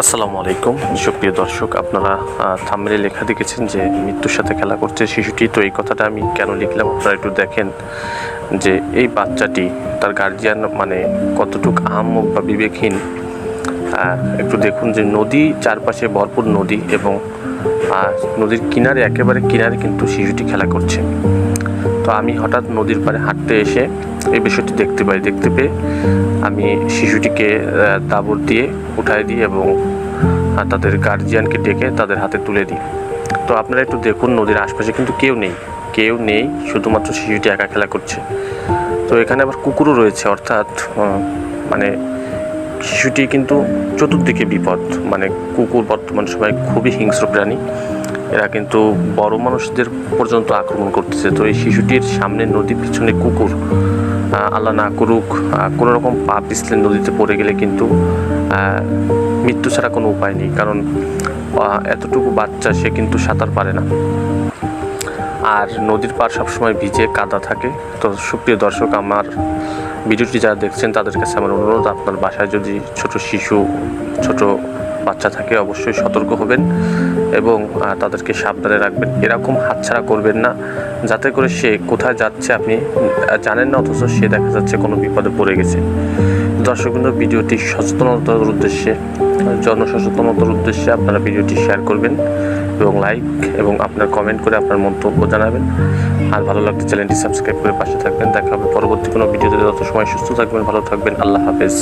আসসালামু আলাইকুম সুপ্রিয় দর্শক, আপনারা থাম্বনেলে লেখা দেখেছেন যে মৃত্যুর সাথে খেলা করছে শিশুটি। তো এই কথাটা আমি কেন লিখলাম আপনারা একটু দেখেন যে এই বাচ্চাটি তার গার্জিয়ান মানে কতটুকু আহাম্মক বা বিবেকহীন। একটু দেখুন যে নদী, চারপাশে ভরপুর নদী এবং নদীর কিনারে, একেবারে কিনারে কিন্তু শিশুটি খেলা করছে। তো আমি হঠাৎ নদীর পাড়ে হাঁটতে এসে এই বিষয়টি দেখতে পেয়ে আমি শিশুটিকে দাবড় দিয়ে উঠায় দিই এবং তাদের গার্জিয়ানকে ডেকে তাদের হাতে তুলে দিই। তো আপনারা একটু দেখুন, নদীর আশপাশে কিন্তু কেউ নেই, শুধুমাত্র শিশুটি একা খেলা করছে। তো এখানে আবার কুকুরও রয়েছে, অর্থাৎ মানে শিশুটি কিন্তু চতুর্দিকে বিপদ। মানে কুকুর বর্তমান সময়ে খুবই হিংস্র প্রাণী, এরা কিন্তু বড় মানুষদের পর্যন্ত আক্রমণ করতেছে। তো এই শিশুটির সামনে নদী, পিছনে কুকুর, আল্লাহ না করুক কোনো রকম পা পিছলে নদীতে পড়ে গেলে কিন্তু মৃত্যু ছাড়া কোনো উপায় নেই, কারণ এতটুকু বাচ্চা, সে কিন্তু সাঁতার পারে না, আর নদীর পাড় সবসময় ভিজে কাদা থাকে। তো সুপ্রিয় দর্শক, আমার ভিডিওটি যারা দেখছেন তাদের কাছে আমার অনুরোধ, আপনার বাসায় যদি ছোট শিশু, ছোট বাচ্চা থাকে অবশ্যই সতর্ক হবেন এবং তাদেরকে সাবধানে রাখবেন। এরকম হাতছাড়া করবেন না, যাতে করে সে কোথায় যাচ্ছে আপনি জানেন না, অথচ সে দেখা যাচ্ছে কোনো বিপদে পড়ে গেছে। দর্শকবৃন্দ, ভিডিওটি সচেতনতার উদ্দেশ্যে, জনসচেতনতার উদ্দেশ্যে আপনারা ভিডিওটি শেয়ার করবেন এবং লাইক এবং আপনার কমেন্ট করে আপনার মন্তব্য জানাবেন। আর ভালো লাগলে চ্যানেলটি সাবস্ক্রাইব করে পাশে থাকবেন। দেখা হবে পরবর্তী কোনো ভিডিওতে। তত সময় সুস্থ থাকবেন, ভালো থাকবেন। আল্লাহ হাফেজ।